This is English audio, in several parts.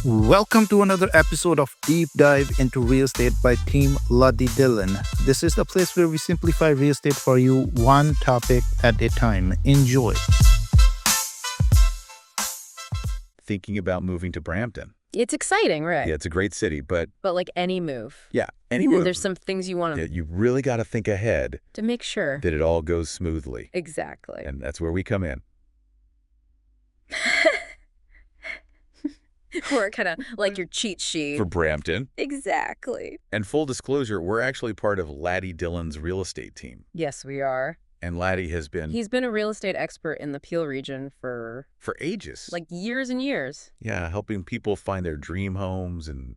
Welcome to another episode of Deep Dive into Real Estate by Team Luddy Dillon. This is the place where we simplify real estate for you, one topic at a time. Enjoy. Thinking about moving to Brampton. It's exciting, right? Yeah, it's a great city, but like any move. yeah, any move. There's some things you want Yeah, to you really got to think ahead make sure. that it all goes smoothly. Exactly. And that's where we come in. We're kind of like your cheat sheet. For Brampton. Exactly. And full disclosure, we're actually part of Laddie Dillon's real estate team. Yes, we are. And Laddie has been... He's been a real estate expert in the Peel region for ages. like years and years. Yeah, helping people find their dream homes in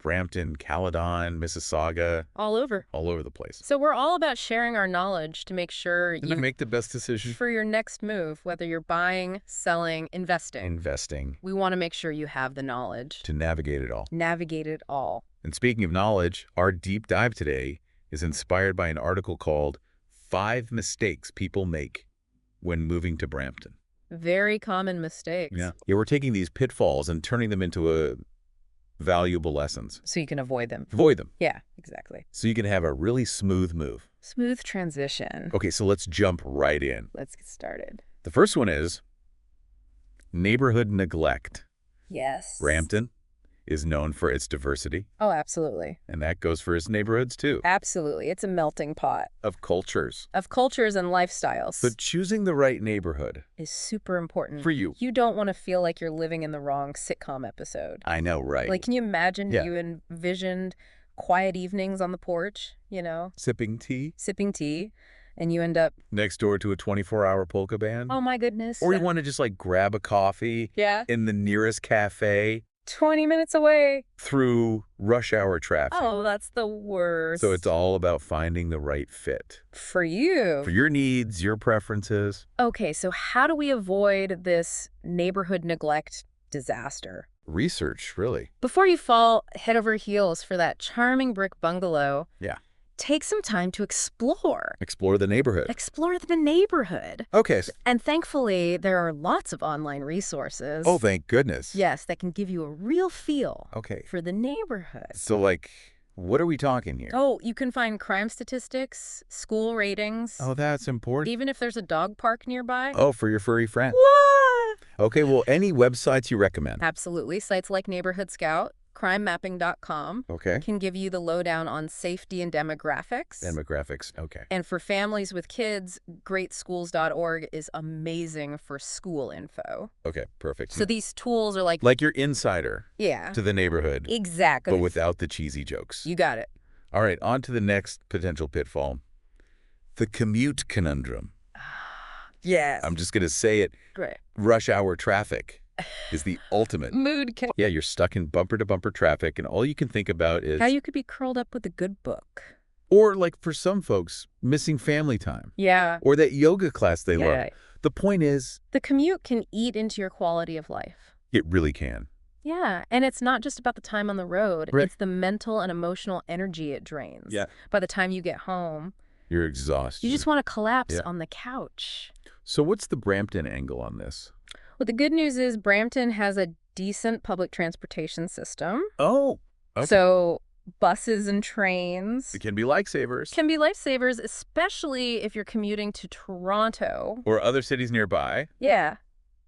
Brampton, Caledon, Mississauga. All over the place. So we're all about sharing our knowledge to make sure you make the best decision for your next move, whether you're buying, selling, investing. We want to make sure you have the knowledge To navigate it all. navigate it all. And speaking of knowledge, our deep dive today is inspired by an article called 5 Mistakes People Make When Moving to Brampton. Very common mistakes. Yeah, we're taking these pitfalls and turning them into valuable lessons. So you can avoid them. Avoid them. Yeah, exactly. So you can have a really smooth move. Smooth transition. Okay, so let's jump right in. Let's get started. The first one is neighborhood neglect. Yes. Brampton is known for its diversity, Oh, absolutely. and that goes for its neighborhoods too, Absolutely. It's a melting pot of cultures. of cultures and lifestyles. But choosing the right neighborhood is super important. for you. You don't want to feel like you're living in the wrong sitcom episode. I know, right? Like, can you imagine Yeah. you envisioned quiet evenings on the porch, Sipping tea sipping tea, and you end up, next door to a 24-hour polka band. oh my goodness. Or you want to just like grab a coffee Yeah. in the nearest cafe 20 minutes away. through rush hour traffic. Oh, that's the worst. So it's all about finding the right fit for you. for your needs, your preferences. Okay, so how do we avoid this neighborhood neglect disaster? Research, really. Before you fall head over heels for that charming brick bungalow, Yeah. take some time to explore. Explore the neighborhood. Explore the neighborhood. Okay. And thankfully, there are lots of online resources. Oh, thank goodness. Yes, that can give you a real feel Okay. for the neighborhood. So, like, what are we talking here? Oh, you can find crime statistics, school ratings, Oh, that's important. even if there's a dog park nearby. Oh, for your furry friend. What? Okay, well, any websites you recommend? Absolutely. Sites like Neighborhood Scout, crimemapping.com Okay. can give you the lowdown on safety and demographics. Demographics. Okay. And for families with kids, greatschools.org is amazing for school info. Okay, perfect. So these tools are like your insider yeah, to the neighborhood, exactly. but without the cheesy jokes. You got it. All right, on to the next potential pitfall. The commute conundrum. Yes. I'm just going to say it. Great. Rush hour traffic is the ultimate. Yeah, you're stuck in bumper-to-bumper traffic, and all you can think about is... How you could be curled up with a good book. Or, like, for some folks, missing family time. Yeah. Or that yoga class they love. Yeah. The point is, The commute can eat into your quality of life. it really can. Yeah, and it's not just about the time on the road. Right. It's the mental and emotional energy it drains. Yeah. By the time you get home, You're exhausted. you just want to collapse Yeah. on the couch. So what's the Brampton angle on this? Well, the good news is Brampton has a decent public transportation system. Oh, okay. So buses and trains It can be lifesavers. can be lifesavers, especially if you're commuting to Toronto. Or other cities nearby. Yeah,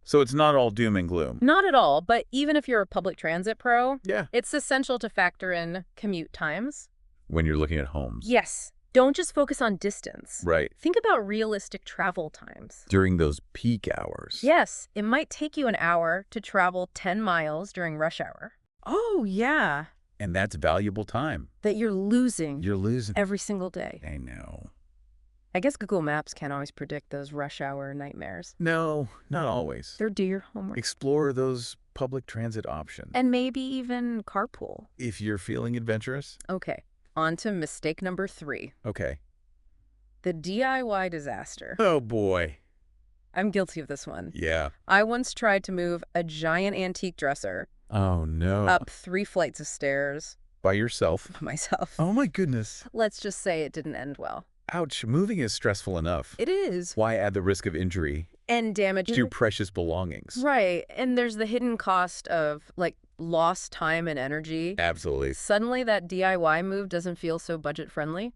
So it's not all doom and gloom. not at all. But even if you're a public transit pro, Yeah. it's essential to factor in commute times. When you're looking at homes. Yes. Don't just focus on distance. Right. Think about realistic travel times. During those peak hours. Yes, it might take you an hour to travel 10 miles during rush hour. Oh, yeah. And that's valuable time. That you're losing You're losing. every single day. I know. I guess Google Maps can't always predict those rush hour nightmares. No, not always. So do your homework. Explore those public transit options. And maybe even carpool. If you're feeling adventurous. Okay, on to mistake number 3. Okay. The DIY disaster. Oh, boy. I'm guilty of this one. Yeah. I once tried to move a giant antique dresser Oh, no. up 3 flights of stairs By yourself. by myself. Oh, my goodness. Let's just say it didn't end well. Ouch. Moving is stressful enough. It is. Why add the risk of injury And damage to precious belongings. Right. And there's the hidden cost of, like, lost time and energy. Absolutely. Suddenly that DIY move doesn't feel so budget-friendly.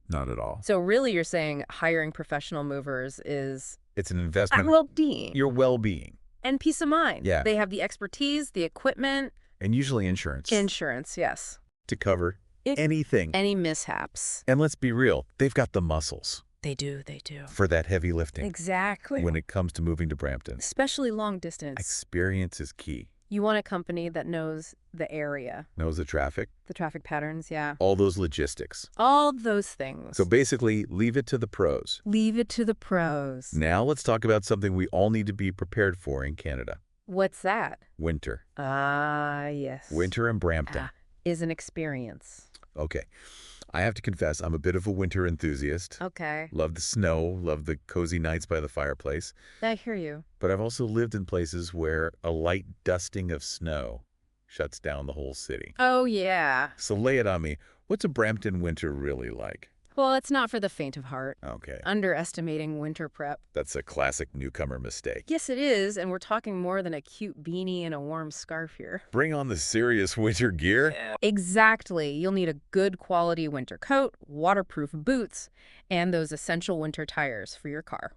Not at all. So really you're saying hiring professional movers is It's an investment. well-being. Your well-being. And peace of mind. Yeah. They have the expertise, the equipment. And usually insurance. Insurance, yes. To cover anything. Any mishaps. And let's be real, they've got the muscles They do, they do. for that heavy lifting. Exactly. When it comes to moving to Brampton. Especially long distance. Experience is key. You want a company that knows the area, Knows the traffic, the traffic patterns, yeah. all those logistics. All those things. So basically, leave it to the pros. Leave it to the pros. Now let's talk about something we all need to be prepared for in Canada. What's that? Winter. Yes. Winter in Brampton. Is an experience. Okay. I have to confess, I'm a bit of a winter enthusiast. Okay. Love the snow, love the cozy nights by the fireplace. I hear you. But I've also lived in places where a light dusting of snow shuts down the whole city. Oh, yeah. So lay it on me. What's a Brampton winter really like? Well, it's not for the faint of heart. Okay. Underestimating winter prep. That's a classic newcomer mistake. Yes, it is, and we're talking more than a cute beanie and a warm scarf here. Bring on the serious winter gear? Exactly. You'll need a good quality winter coat, waterproof boots, and those essential winter tires for your car.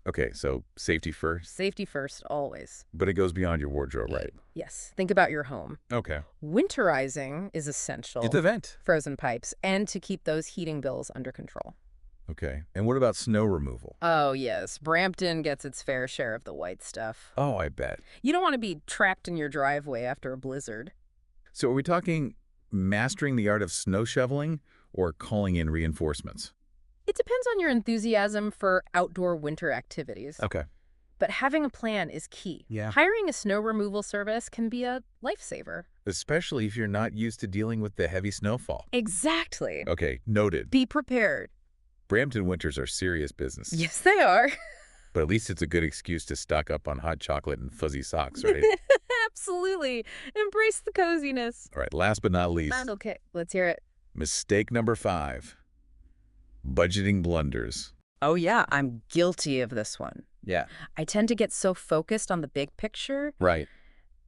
Okay, so safety first, Safety first, always. but it goes beyond your wardrobe, right? Yes. Think about your home. Okay. Winterizing is essential. It's a vent. Frozen pipes, and to keep those heating bills under control. Okay. And what about snow removal? Oh, yes. Brampton gets its fair share of the white stuff. Oh, I bet. You don't want to be trapped in your driveway after a blizzard. So are we talking mastering the art of snow shoveling or calling in reinforcements? It depends on your enthusiasm for outdoor winter activities. Okay. But having a plan is key. Yeah. Hiring a snow removal service can be a lifesaver. Especially if you're not used to dealing with the heavy snowfall. Exactly. Okay, noted. Be prepared. Brampton winters are serious business. Yes, they are. But at least it's a good excuse to stock up on hot chocolate and fuzzy socks, right? Absolutely. Embrace the coziness. All right, last but not least, Okay, let's hear it. mistake number 5. Budgeting blunders. Oh, yeah, I'm guilty of this one. Yeah. I tend to get so focused on the big picture Right.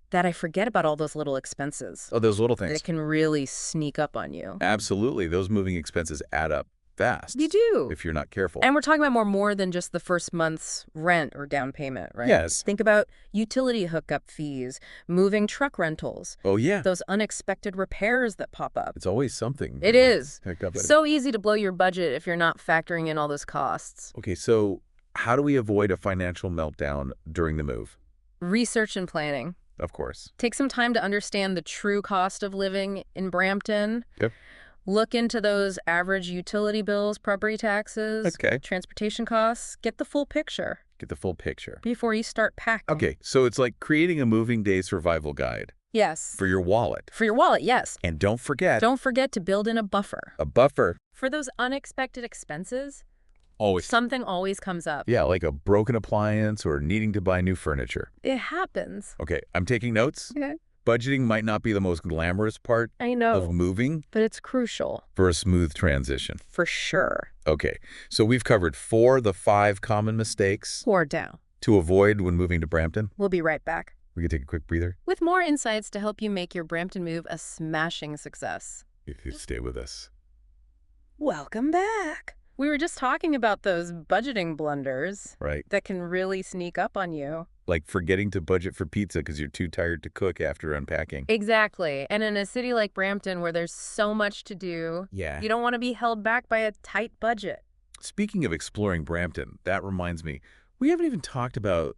that I forget about all those little expenses. Oh, those little That things. can really sneak up on you. Absolutely. Those moving expenses add up fast. You do. If you're not careful. And we're talking about more than just the first month's rent or down payment, right? Yes. Think about utility hookup fees, moving truck rentals, Oh, yeah. those unexpected repairs that pop up. It's always something. It is. Pick up at- So easy to blow your budget if you're not factoring in all those costs. Okay, so how do we avoid a financial meltdown during the move? Research and planning. Of course. Take some time to understand the true cost of living in Brampton. Yep. Look into those average utility bills, property taxes, Okay. transportation costs. Get the full picture Get the full picture. before you start packing. Okay, so it's like creating a moving day survival guide Yes. for your wallet. For your wallet, yes. And don't forget, Don't forget to build in a buffer. a buffer. For those unexpected expenses, Always. something always comes up. Yeah, like a broken appliance or needing to buy new furniture. It happens. Okay, I'm taking notes. Okay. Budgeting might not be the most glamorous part I know, of moving but it's crucial. for a smooth transition. For sure. Okay, so we've covered 4 of the 5 common mistakes Pour down. to avoid when moving to Brampton. We'll be right back We can take a quick breather with more insights to help you make your Brampton move a smashing success. if you stay with us. Welcome back. We were just talking about those budgeting blunders Right? that can really sneak up on you. Like forgetting to budget for pizza because you're too tired to cook after unpacking. Exactly. And in a city like Brampton where there's so much to do, Yeah. you don't want to be held back by a tight budget. Speaking of exploring Brampton, that reminds me, we haven't even talked about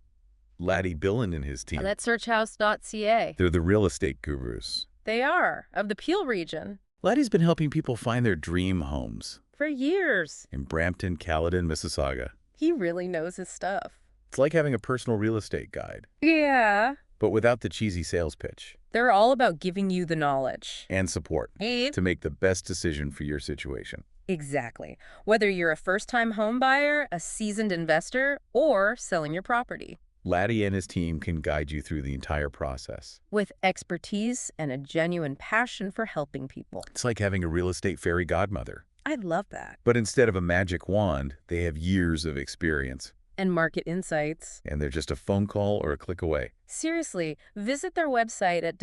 Laddie Billen and his team. That's searchhouse.ca. They're the real estate gurus. They are, of the Peel region, Laddie's been helping people find their dream homes for years. in Brampton, Caledon, Mississauga. He really knows his stuff. It's like having a personal real estate guide, Yeah. but without the cheesy sales pitch They're all about giving you the knowledge. and support to make the best decision for your situation. Exactly. Whether you're a first-time home buyer, a seasoned investor, or selling your property. Laddie and his team can guide you through the entire process. With expertise and a genuine passion for helping people. It's like having a real estate fairy godmother. I love that. But instead of a magic wand, they have years of experience. And market insights. And they're just a phone call or a click away. Seriously, visit their website at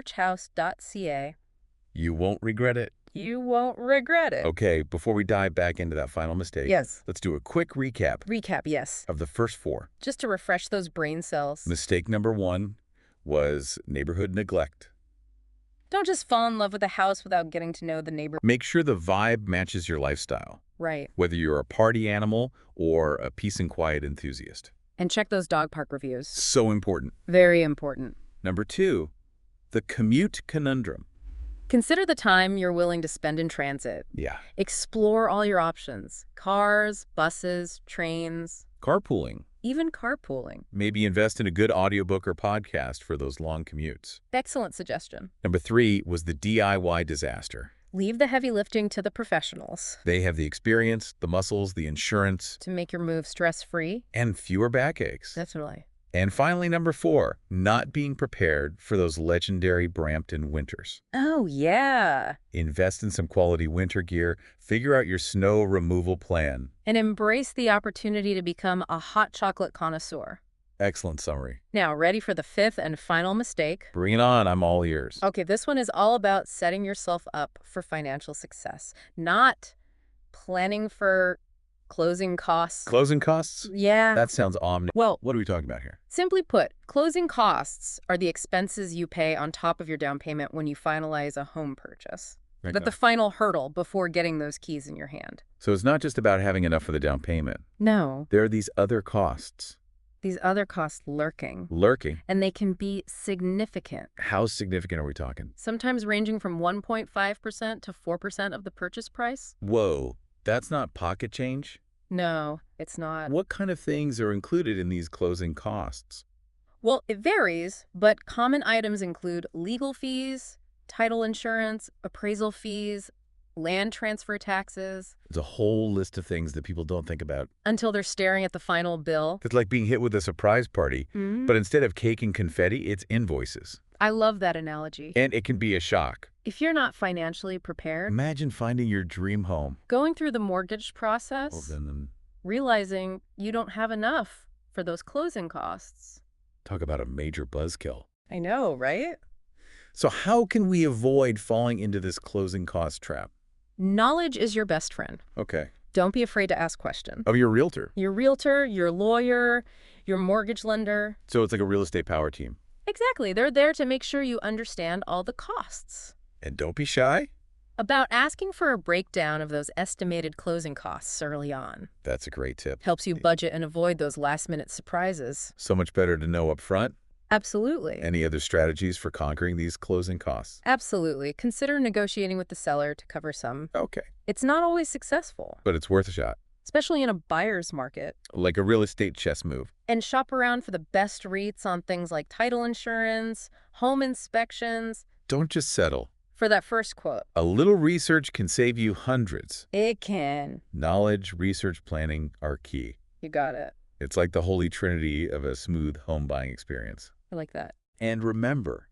www.searchhouse.ca. You won't regret it. You won't regret it. Okay, before we dive back into that final mistake, Yes. let's do a quick recap Yes. of the first 4. Just to refresh those brain cells. Mistake number 1 was neighborhood neglect. Don't just fall in love with a house without getting to know the neighbor. Make sure the vibe matches your lifestyle, Right. whether you're a party animal or a peace and quiet enthusiast. And check those dog park reviews. So important. Very important. Number 2, the commute conundrum. Consider the time you're willing to spend in transit. Yeah. Explore all your options. Cars, buses, trains, Carpooling. even carpooling. Maybe invest in a good audiobook or podcast for those long commutes. Excellent suggestion. Number 3 was the DIY disaster. Leave the heavy lifting to the professionals They have the experience, the muscles, the insurance, to make your move stress-free. and fewer backaches. Definitely. And finally, number 4, not being prepared for those legendary Brampton winters. Oh, yeah. Invest in some quality winter gear, figure out your snow removal plan. And embrace the opportunity to become a hot chocolate connoisseur. Excellent summary. Now, ready for the 5th and final mistake? Bring it on, I'm all ears. Okay, this one is all about setting yourself up for financial success, not planning for closing costs. Closing costs? Yeah. That sounds ominous. Well, What are we talking about here? simply put, closing costs are the expenses you pay on top of your down payment when you finalize a home purchase. But the final hurdle before getting those keys in your hand. So it's not just about having enough for the down payment. No, There are these other costs these other costs lurking. lurking. And they can be significant, How significant are we talking? sometimes ranging from 1.5% to 4% of the purchase price. Whoa, that's not pocket change? No, it's not. What kind of things are included in these closing costs? Well, it varies, but common items include legal fees, title insurance, appraisal fees, land transfer taxes, It's a whole list of things that people don't think about. until they're staring at the final bill. It's like being hit with a surprise party, but instead of cake and confetti, it's invoices. I love that analogy. And it can be a shock. If you're not financially prepared, Imagine finding your dream home. going through the mortgage Well, process, then realizing you don't have enough for those closing costs. talk about a major buzzkill. I know, right? So how can we avoid falling into this closing cost trap? Knowledge is your best friend. Okay. Don't be afraid to ask questions. Of your realtor. Your realtor, your lawyer, your mortgage lender. So it's like a real estate power team. Exactly. They're there to make sure you understand all the costs. And don't be shy. About asking for a breakdown of those estimated closing costs early on. That's a great tip. Helps you budget and avoid those last-minute surprises. So much better to know up front. Absolutely. Any other strategies for conquering these closing costs? Absolutely. Consider negotiating with the seller to cover some. Okay. It's not always successful, But it's worth a shot. especially in a buyer's market. Like a real estate chess move. And shop around for the best rates on things like title insurance, home inspections. Don't just settle. For that first quote, A little research can save you hundreds. it can. Knowledge, research, planning are key. You got it. It's like the holy trinity of a smooth home buying experience. I like that. And remember,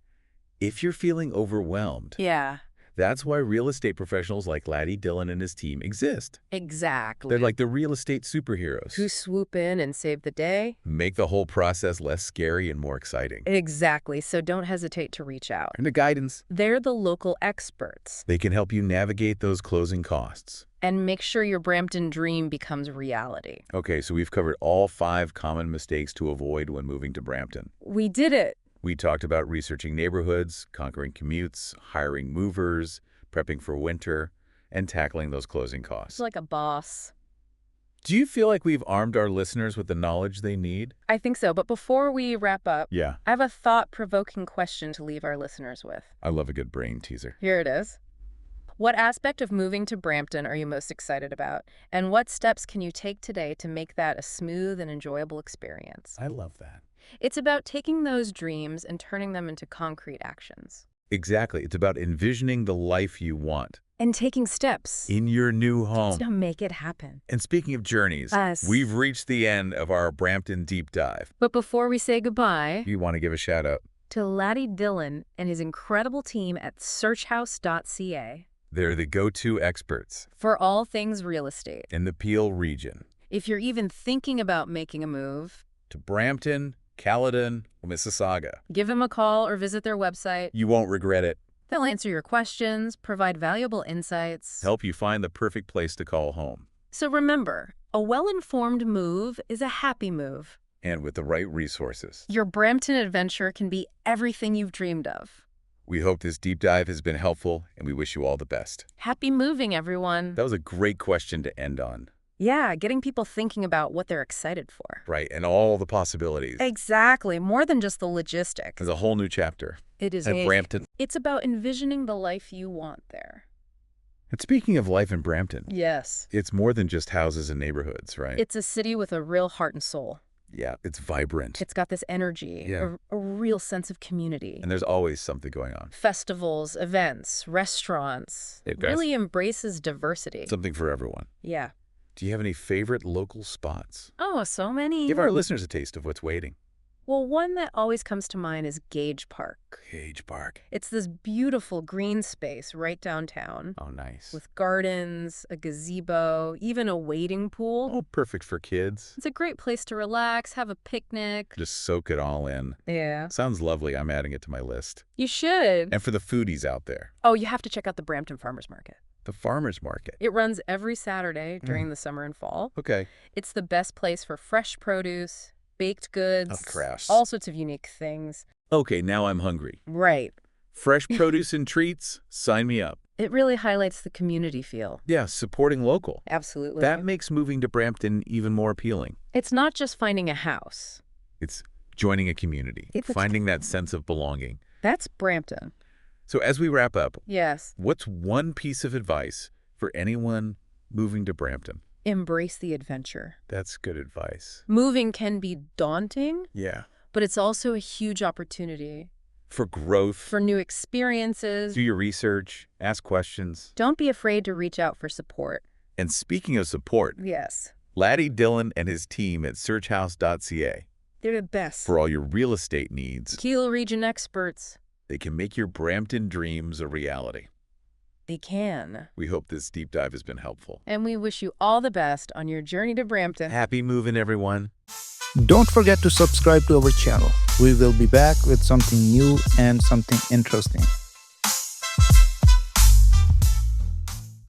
if you're feeling overwhelmed, Yeah, that's why real estate professionals like Laddie Dillon and his team exist. exactly. They're like the real estate superheroes. Who swoop in and save the day? Make the whole process less scary and more exciting. Exactly. So don't hesitate to reach out. And the guidance, They're the local experts. they can help you navigate those closing costs. And make sure your Brampton dream becomes reality. Okay, so we've covered all 5 common mistakes to avoid when moving to Brampton. We did it. We talked about researching neighborhoods, conquering commutes, hiring movers, prepping for winter, and tackling those closing It's costs. like a boss. Do you feel like we've armed our listeners with the knowledge they need? I think so. But before we wrap up, Yeah, I have a thought-provoking question to leave our listeners with. I love a good brain teaser. Here it is. What aspect of moving to Brampton are you most excited about? And what steps can you take today to make that a smooth and enjoyable experience? I love that. It's about taking those dreams and turning them into concrete actions. Exactly. It's about envisioning the life you want And taking steps in your new home. to make it happen. And speaking of journeys, Us. we've reached the end of our Brampton deep dive. But before we say goodbye, You want to give a shout out? to Laddie Dillon and his incredible team at searchhouse.ca They're the go-to experts for all things real estate. in the Peel region. If you're even thinking about making a move, To Brampton, Caledon, or Mississauga. give them a call or visit their website. You won't regret it. They'll answer your questions, provide valuable insights. Help you find the perfect place to call home. So remember, a well-informed move is a happy move. And with the right resources. Your Brampton adventure can be everything you've dreamed of. We hope this deep dive has been helpful, and we wish you all the best. Happy moving, everyone. That was a great question to end on. Yeah, getting people thinking about what they're excited for. Right, and all the possibilities. Exactly, more than just the logistics. There's a whole new chapter. It is At Brampton. It's about envisioning the life you want there. And speaking of life in Brampton, Yes. it's more than just houses and neighborhoods, right? It's a city with a real heart and soul. Yeah, it's vibrant. It's got this energy, Yeah. a real sense of community. And there's always something going on. Festivals, events, restaurants. It It does. really embraces diversity. Something for everyone. Yeah. Do you have any favorite local spots? Oh, so many. Give our listeners a taste of what's waiting. Well, one that always comes to mind is Gage Park. Gage Park. It's this beautiful green space right downtown Oh, nice. with gardens, a gazebo, even a wading pool. Oh, perfect for kids. It's a great place to relax, have a picnic. Just soak it all in. Yeah. Sounds lovely. I'm adding it to my list. You should. And for the foodies out there, Oh, you have to check out the Brampton Farmers Market. the farmer's market. It runs every Saturday during the summer and fall. Okay. It's the best place for fresh produce, baked goods, Of course. all sorts of unique things. Okay, now I'm hungry. Right. Fresh produce and treats? Sign me up. It really highlights the community feel. Yeah, supporting local. Absolutely. That makes moving to Brampton even more appealing. It's not just finding a house. It's joining a community, It's- finding that sense of belonging. That's Brampton. So as we wrap up, Yes. what's one piece of advice for anyone moving to Brampton? Embrace the adventure. That's good advice. Moving can be daunting, Yeah. but it's also a huge opportunity For growth, for new experiences. do your research, ask questions. Don't be afraid to reach out for support. And speaking of support, Yes. Laddie Dillon and his team at searchhouse.ca. They're the best. For all your real estate needs, Keel region experts. they can make your Brampton dreams a reality. They can. We hope this deep dive has been helpful. And we wish you all the best on your journey to Brampton. Happy moving, everyone. Don't forget to subscribe to our channel. We will be back with something new and something interesting.